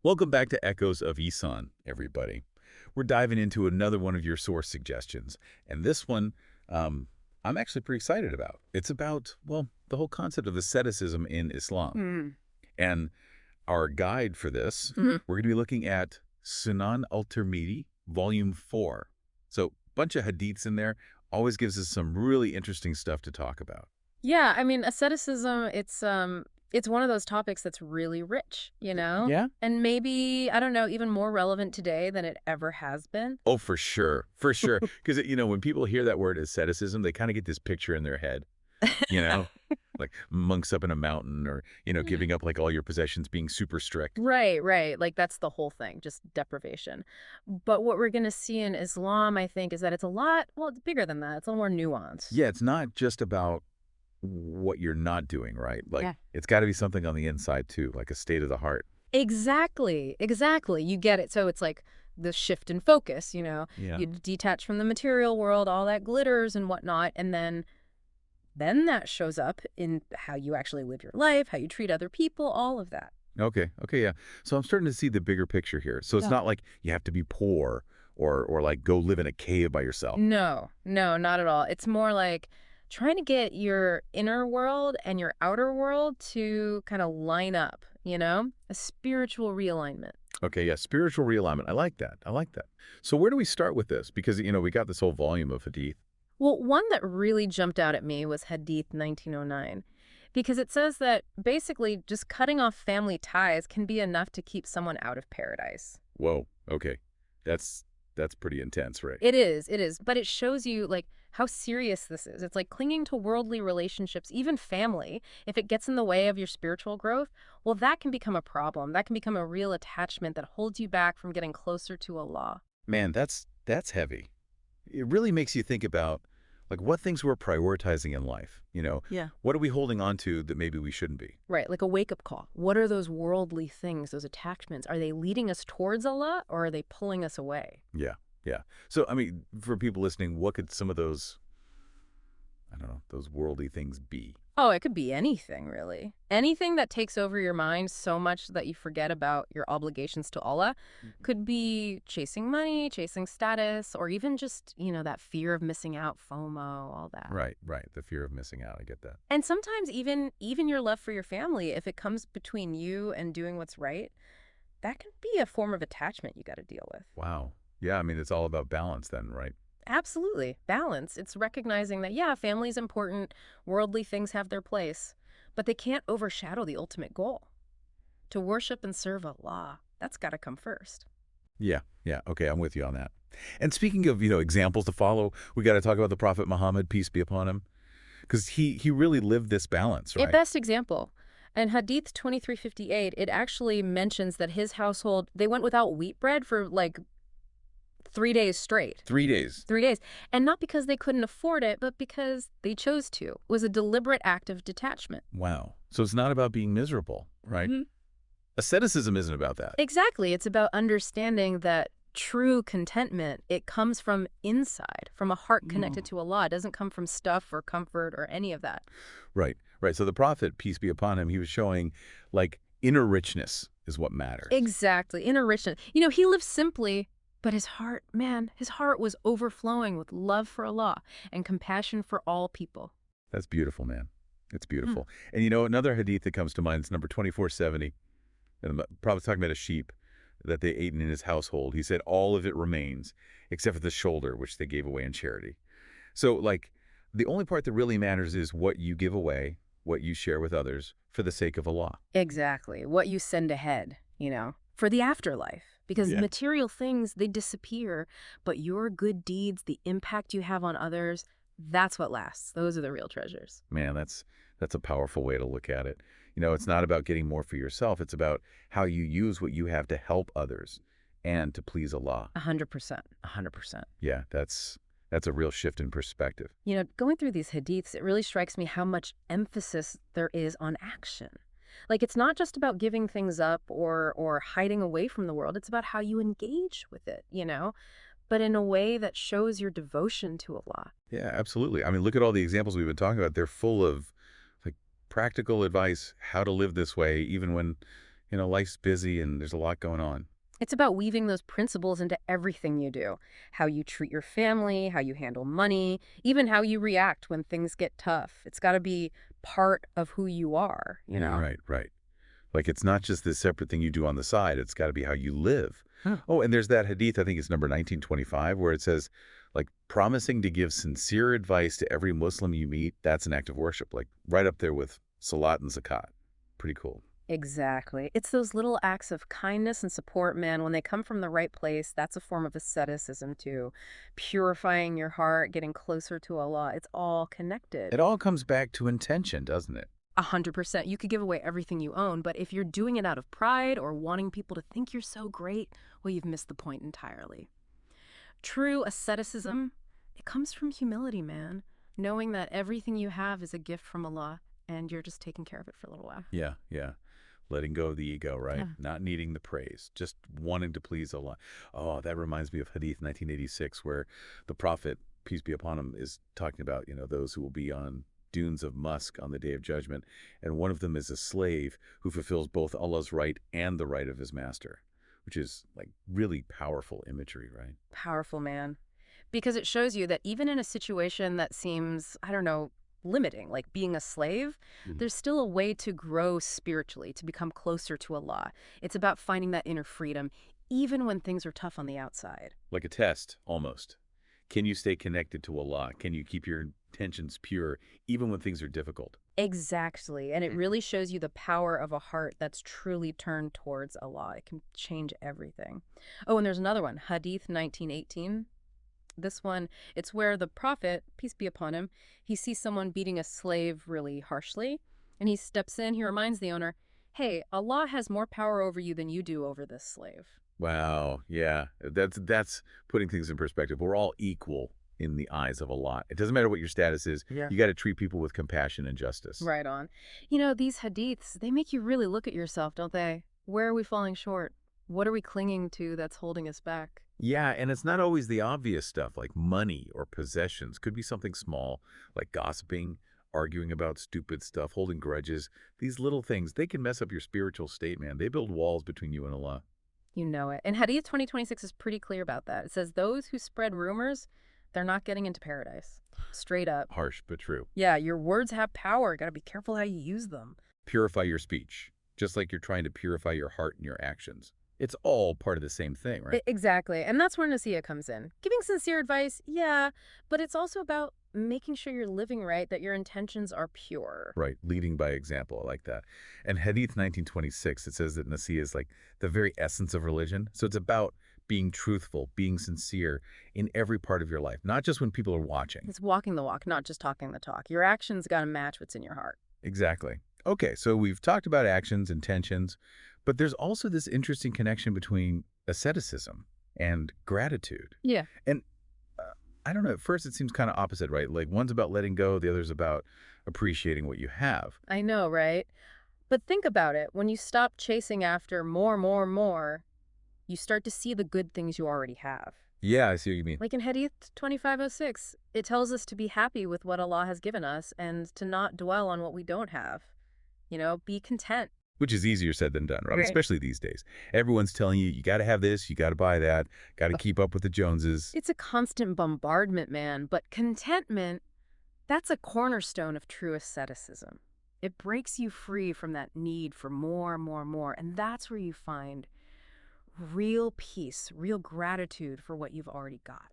Welcome back to Echoes of Ihsan, everybody. We're diving into another one of your source suggestions, and this one I'm actually pretty excited about. It's about, well, the whole concept of asceticism in Islam. Mm. And our guide for this, Mhm. we're going to be looking at Sunan al Tirmidhi, Volume 4. So, bunch of hadiths in there, always gives us some really interesting stuff to talk about. Yeah, I mean, asceticism, it's one of those topics that's really rich, you know? Yeah? And maybe, I don't know, even more relevant today than it ever has been. Oh, for sure. For sure. Because, when people hear that word asceticism, they kind of get this picture in their head, you know? Like monks up in a mountain or, giving up like all your possessions, being super strict. Right, right. Like that's the whole thing, just deprivation. But what we're going to see in Islam, I think, is that it's a lot, well, it's bigger than that. It's a little more nuanced. Yeah, it's not just about what you're not doing, right? Like, Yeah. it's got to be something on the inside too, like a state of the heart. Exactly, exactly. You get it. So it's like the shift in focus, you know? Yeah. You detach from the material world, all that glitters and whatnot, and then that shows up in how you actually live your life, how you treat other people, all of that. Okay. Okay. Yeah. So I'm starting to see the bigger picture here. So it's Yeah. not like you have to be poor or like go live in a cave by yourself. No, no, not at all. It's more like trying to get your inner world and your outer world to kind of line up, you know? A spiritual realignment. Okay. Yeah. Spiritual realignment. I like that. I like that. So where do we start with this? Because, we got this whole volume of hadith. Well, one that really jumped out at me was Hadith 1909, because it says that basically just cutting off family ties can be enough to keep someone out of paradise. Whoa. Okay. That's pretty intense, right? It is, but it shows you like how serious this is. It's like clinging to worldly relationships, even family, if it gets in the way of your spiritual growth, well, that can become a problem. That can become a real attachment that holds you back from getting closer to Allah. Man, that's heavy. It really makes you think about like what things we're prioritizing in life. Yeah. What are we holding on to that maybe we shouldn't be? Right, like a wake-up call. What are those worldly things, those attachments? Are they leading us towards Allah or are they pulling us away? Yeah, yeah. So, for people listening, what could some of those, I don't know, those worldly things be? Oh, it could be anything, really. Anything that takes over your mind so much that you forget about your obligations to Allah could be chasing money, chasing status, or even just, that fear of missing out, FOMO, all that. Right, right. The fear of missing out. I get that. And sometimes even your love for your family, if it comes between you and doing what's right, that can be a form of attachment you got to deal with. Wow. Yeah, it's all about balance then, right? Absolutely. Balance. It's recognizing that, yeah, family's important, worldly things have their place, but they can't overshadow the ultimate goal. To worship and serve Allah, that's got to come first. Yeah, yeah. Okay, I'm with you on that. And speaking of, examples to follow, we got to talk about the Prophet Muhammad, peace be upon him, because he really lived this balance, A right? best example. In Hadith 2358, it actually mentions that his household, they went without wheat bread for like 3 days straight. 3 days. 3 days. And not because they couldn't afford it, but because they chose to. It was a deliberate act of detachment. Wow. So it's not about being miserable, right? Mhm. Asceticism isn't about that. Exactly. It's about understanding that true contentment, it comes from inside, from a heart connected to Allah. It doesn't come from stuff or comfort or any of that. Right, right. So the prophet, peace be upon him, he was showing like inner richness is what matters. Exactly. Inner richness. He lived simply, but his heart, man, his heart was overflowing with love for Allah and compassion for all people. That's beautiful, man. It's beautiful. And another hadith that comes to mind is number 2470. And the prophet's talking about a sheep that they ate in his household. He said, all of it remains except for the shoulder, which they gave away in charity. So, like, the only part that really matters is what you give away, what you share with others for the sake of Allah. Exactly. What you send ahead, for the afterlife. Because Yeah. material things, they disappear, but your good deeds, the impact you have on others, that's what lasts. Those are the real treasures. Man, that's a powerful way to look at it. It's not about getting more for yourself. It's about how you use what you have to help others and to please Allah. 100%. 100%. Yeah, that's a real shift in perspective. Going through these hadiths, it really strikes me how much emphasis there is on action. Like, it's not just about giving things up or hiding away from the world. It's about how you engage with it, but in a way that shows your devotion to Allah. Yeah, absolutely. Look at all the examples we've been talking about. They're full of like practical advice, how to live this way, even when, Life's busy and there's a lot going on. It's about weaving those principles into everything you do. How you treat your family, how you handle money, even how you react when things get tough. It's got to be part of who you are. Right, right. Like it's not just this separate thing you do on the side. It's got to be how you live. Huh. Oh, and there's that hadith, I think it's number 1925, where it says, like, promising to give sincere advice to every Muslim you meet, that's an act of worship. Like right up there with salat and zakat. Pretty cool. Exactly. It's those little acts of kindness and support, man. When they come from the right place, that's a form of asceticism too. Purifying your heart, getting closer to Allah. It's all connected. It all comes back to intention, doesn't it? 100%. You could give away everything you own, but if you're doing it out of pride or wanting people to think you're so great, well, you've missed the point entirely. True asceticism, it comes from humility, man. Knowing that everything you have is a gift from Allah, and you're just taking care of it for a little while. Yeah, yeah. Letting go of the ego, right? Yeah. Not needing the praise, just wanting to please Allah. Oh, that reminds me of Hadith 1986, where the Prophet, peace be upon him, is talking about, those who will be on dunes of musk on the day of judgment. And one of them is a slave who fulfills both Allah's right and the right of his master, which is like really powerful imagery, right? Powerful, man. Because it shows you that even in a situation that seems, I don't know, limiting, like being a slave, there's still a way to grow spiritually, to become closer to Allah. It's about finding that inner freedom, even when things are tough on the outside. Like a test, almost. Can you stay connected to Allah? Can you keep your intentions pure, even when things are difficult? Exactly. And it really shows you the power of a heart that's truly turned towards Allah. It can change everything. Oh, and there's another one, Hadith 1918. This one, it's where the Prophet, peace be upon him, he sees someone beating a slave really harshly, and he steps in, he reminds the owner, hey, Allah has more power over you than you do over this slave. Wow, yeah. That's putting things in perspective. We're all equal in the eyes of Allah. It doesn't matter what your status is. Yeah. You got to treat people with compassion and justice. Right on. These hadiths, they make you really look at yourself, don't they? Where are we falling short? What are we clinging to that's holding us back? Yeah, and it's not always the obvious stuff like money or possessions. Could be something small like gossiping, arguing about stupid stuff, holding grudges. These little things, they can mess up your spiritual state, man. They build walls between you and Allah. You know it. And Hadith 2026 is pretty clear about that. It says those who spread rumors, they're not getting into paradise. Straight up. Harsh, but true. Yeah, your words have power. Got to be careful how you use them. Purify your speech, just like you're trying to purify your heart and your actions. It's all part of the same thing, right? Exactly. And that's where Nasiha comes in. Giving sincere advice, yeah, but it's also about making sure you're living right, that your intentions are pure. Right, leading by example. I like that. And Hadith 1926, it says that Nasiha is like the very essence of religion. So it's about being truthful, being sincere in every part of your life, not just when people are watching. It's walking the walk, not just talking the talk. Your actions got to match what's in your heart. Exactly. Okay, so we've talked about actions, intentions, but there's also this interesting connection between asceticism and gratitude. Yeah. And I don't know, at first it seems kind of opposite, right? Like one's about letting go, the other's about appreciating what you have. I know, right? But think about it. When you stop chasing after more, you start to see the good things you already have. Yeah, I see what you mean. Like in Hadith 2506, it tells us to be happy with what Allah has given us and to not dwell on what we don't have. Be content. Which is easier said than done, right? Right. Especially these days. Everyone's telling you, you got to have this, you got to buy that, got to keep up with the Joneses. It's a constant bombardment, man. But contentment, that's a cornerstone of true asceticism. It breaks you free from that need for more. And that's where you find real peace, real gratitude for what you've already got.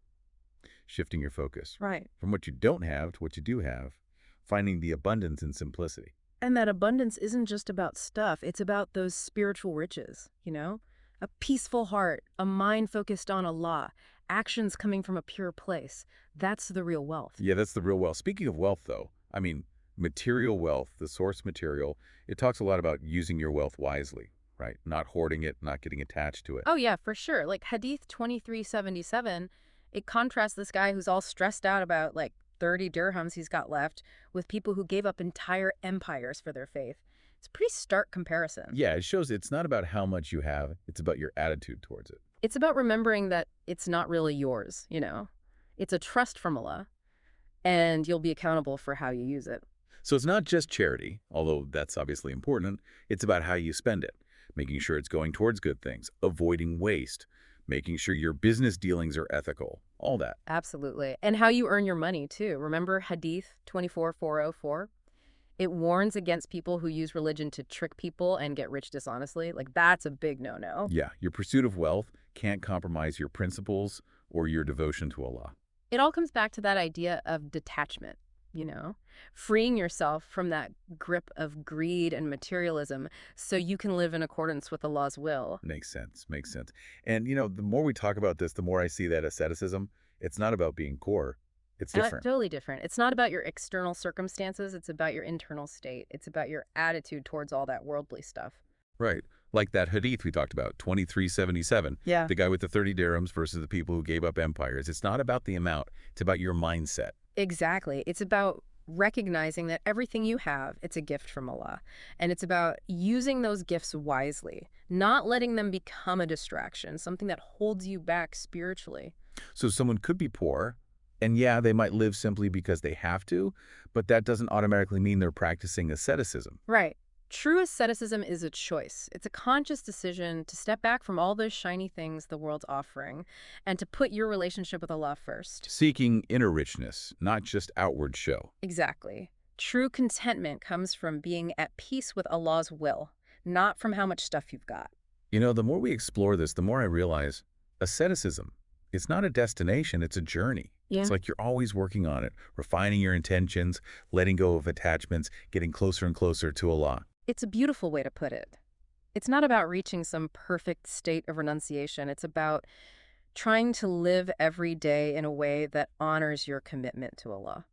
Shifting your focus. Right. From what you don't have to what you do have, finding the abundance in simplicity. And that abundance isn't just about stuff. It's about those spiritual riches, A peaceful heart, a mind focused on Allah, actions coming from a pure place. That's the real wealth. Yeah, that's the real wealth. Speaking of wealth, though, I mean, material wealth, the source material, it talks a lot about using your wealth wisely, right? Not hoarding it, not getting attached to it. Oh, yeah, for sure. Like Hadith 2377, it contrasts this guy who's all stressed out about 30 dirhams he's got left with people who gave up entire empires for their faith. It's a pretty stark comparison. Yeah, it shows it's not about how much you have, it's about your attitude towards it. It's about remembering that it's not really yours, It's a trust from Allah, and you'll be accountable for how you use it. So it's not just charity, although that's obviously important. It's about how you spend it. making sure it's going towards good things, avoiding waste, making sure your business dealings are ethical, all that. Absolutely. And how you earn your money, too. Remember Hadith 24404? It warns against people who use religion to trick people and get rich dishonestly. Like, that's a big no-no. Yeah, your pursuit of wealth can't compromise your principles or your devotion to Allah. It all comes back to that idea of detachment, freeing yourself from that grip of greed and materialism so you can live in accordance with Allah's will. Makes sense, makes sense. And, the more we talk about this, the more I see that asceticism, it's not about being poor. It's different. Totally different. It's not about your external circumstances. It's about your internal state. It's about your attitude towards all that worldly stuff. Right. Like that hadith we talked about, 2377. Yeah. The guy with the 30 dirhams versus the people who gave up empires. It's not about the amount. It's about your mindset. Exactly. It's about recognizing that everything you have, it's a gift from Allah. And it's about using those gifts wisely, not letting them become a distraction, something that holds you back spiritually. So someone could be poor, and yeah, they might live simply because they have to, but that doesn't automatically mean they're practicing asceticism. Right. True asceticism is a choice. It's a conscious decision to step back from all those shiny things the world's offering and to put your relationship with Allah first. Seeking inner richness, not just outward show. Exactly. True contentment comes from being at peace with Allah's will, not from how much stuff you've got. The more we explore this, the more I realize asceticism, it's not a destination, it's a journey. Yeah. It's like you're always working on it, refining your intentions, letting go of attachments, getting closer and closer to Allah. It's a beautiful way to put it. It's not about reaching some perfect state of renunciation. It's about trying to live every day in a way that honors your commitment to Allah.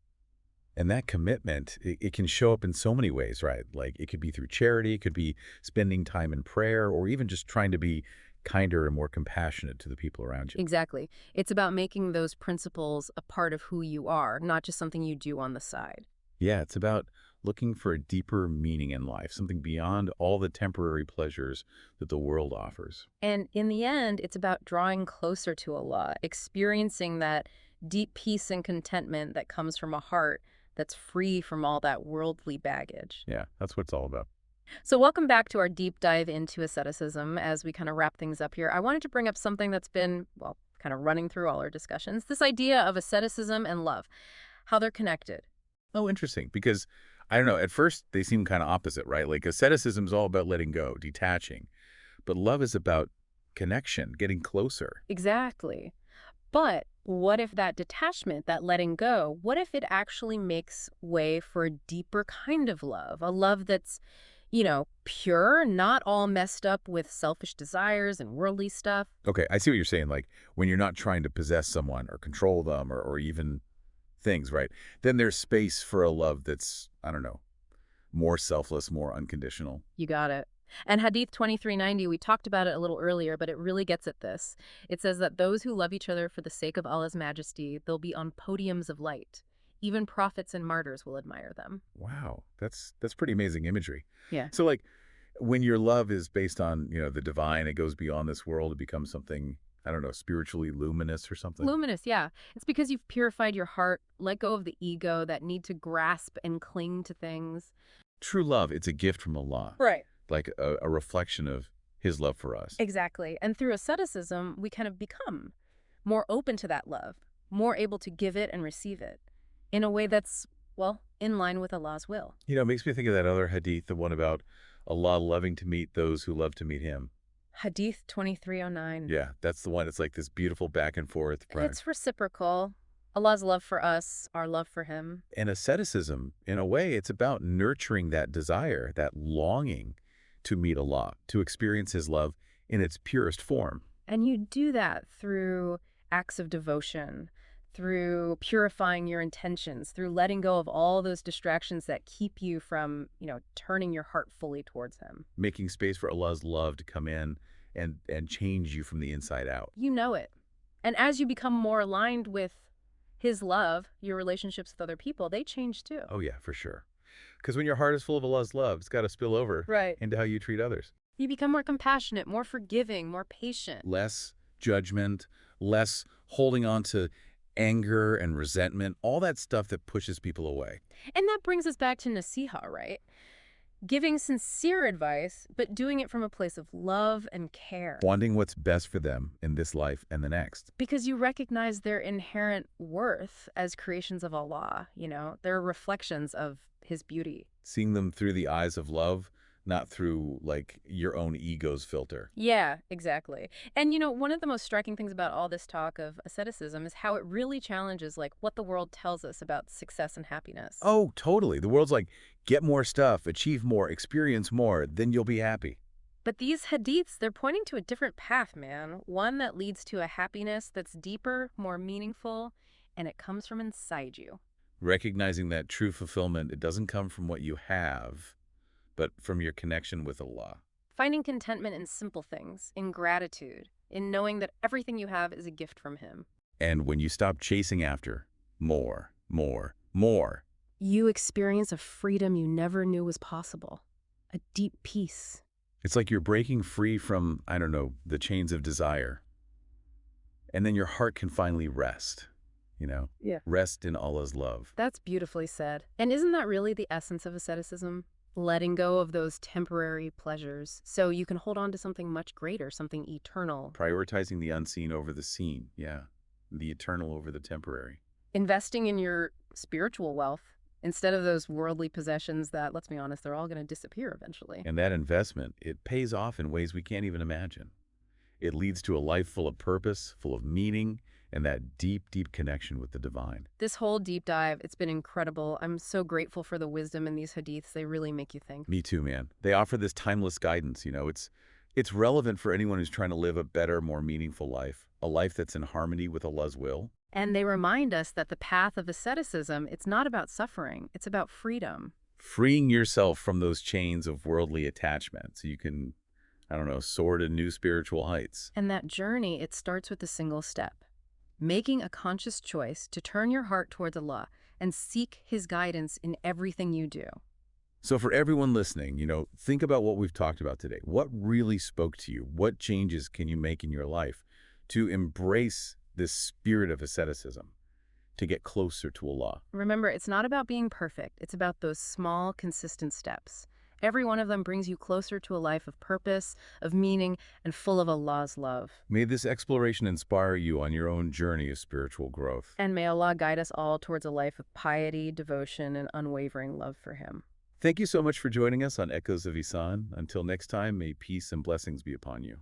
And that commitment, it can show up in so many ways, right? Like it could be through charity, it could be spending time in prayer, or even just trying to be kinder and more compassionate to the people around you. Exactly. It's about making those principles a part of who you are, not just something you do on the side. Yeah, it's about looking for a deeper meaning in life, something beyond all the temporary pleasures that the world offers. And in the end, it's about drawing closer to Allah, experiencing that deep peace and contentment that comes from a heart that's free from all that worldly baggage. Yeah, that's what it's all about. So welcome back to our deep dive into asceticism. As we kind of wrap things up here, I wanted to bring up something that's been, well, kind of running through all our discussions, this idea of asceticism and love, how they're connected. Oh, interesting, because I don't know, at first they seem kind of opposite, right? Like asceticism is all about letting go, detaching, but love is about connection, getting closer. Exactly. But what if that detachment, that letting go, what if it actually makes way for a deeper kind of love, a love that's, pure, not all messed up with selfish desires and worldly stuff? Okay, I see what you're saying, like when you're not trying to possess someone or control them or even things, right? Then there's space for a love that's, I don't know, more selfless, more unconditional. You got it. And Hadith 2390, we talked about it a little earlier, but it really gets at this. It says that those who love each other for the sake of Allah's majesty, they'll be on podiums of light. Even prophets and martyrs will admire them. Wow, that's pretty amazing imagery. Yeah. So like when your love is based on, the divine, it goes beyond this world, it becomes something, I don't know, spiritually luminous or something. Luminous, yeah. It's because you've purified your heart, let go of the ego, that need to grasp and cling to things. True love, it's a gift from Allah. Right. Like a reflection of his love for us. Exactly. And through asceticism, we kind of become more open to that love, more able to give it and receive it in a way that's, well, in line with Allah's will. It makes me think of that other hadith, the one about Allah loving to meet those who love to meet him. Hadith 2309. Yeah, that's the one. It's like this beautiful back and forth. It's reciprocal. Allah's love for us, our love for him. And asceticism, in a way, it's about nurturing that desire, that longing to meet Allah, to experience his love in its purest form. And you do that through acts of devotion, through purifying your intentions, through letting go of all those distractions that keep you from, turning your heart fully towards him. Making space for Allah's love to come in and change you from the inside out. You know it. And as you become more aligned with his love, your relationships with other people, they change too. Oh yeah, for sure. Because when your heart is full of Allah's love, it's got to spill over into how you treat others. You become more compassionate, more forgiving, more patient. Less judgment, less holding on to anger and resentment, all that stuff that pushes people away. And that brings us back to nasiha, right? Giving sincere advice, but doing it from a place of love and care. Wanting what's best for them in this life and the next. Because you recognize their inherent worth as creations of Allah, they're reflections of His beauty. Seeing them through the eyes of love, not through, like, your own ego's filter. Yeah, exactly. And one of the most striking things about all this talk of asceticism is how it really challenges like what the world tells us about success and happiness. Oh, totally. The world's like, get more stuff, achieve more, experience more, then you'll be happy. But these hadiths, they're pointing to a different path, man. One that leads to a happiness that's deeper, more meaningful, and it comes from inside you. Recognizing that true fulfillment, it doesn't come from what you have, but from your connection with Allah. Finding contentment in simple things, in gratitude, in knowing that everything you have is a gift from Him. And when you stop chasing after more, You experience a freedom you never knew was possible. A deep peace. it's like you're breaking free from, I don't know, the chains of desire. And then your heart can finally rest, Yeah. Rest in Allah's love. That's beautifully said. And isn't that really the essence of asceticism? Letting go of those temporary pleasures so you can hold on to something much greater, something eternal. Prioritizing the unseen over the seen, yeah. The eternal over the temporary. Investing in your spiritual wealth instead of those worldly possessions that, let's be honest, they're all going to disappear eventually. And that investment, it pays off in ways we can't even imagine. It leads to a life full of purpose, full of meaning, and that deep, deep connection with the divine. This whole deep dive, it's been incredible. I'm so grateful for the wisdom in these hadiths. They really make you think. Me too, man. They offer this timeless guidance, It's relevant for anyone who's trying to live a better, more meaningful life, a life that's in harmony with Allah's will. And they remind us that the path of asceticism, it's not about suffering, it's about freedom. Freeing yourself from those chains of worldly attachment so you can, soar to new spiritual heights. And that journey, it starts with a single step. Making a conscious choice to turn your heart towards Allah and seek His guidance in everything you do. So for everyone listening, think about what we've talked about today. What really spoke to you? What changes can you make in your life to embrace this spirit of asceticism, to get closer to Allah? Remember, it's not about being perfect. It's about those small, consistent steps. Every one of them brings you closer to a life of purpose, of meaning, and full of Allah's love. May this exploration inspire you on your own journey of spiritual growth. And may Allah guide us all towards a life of piety, devotion, and unwavering love for Him. Thank you so much for joining us on Echoes of Ihsan. Until next time, may peace and blessings be upon you.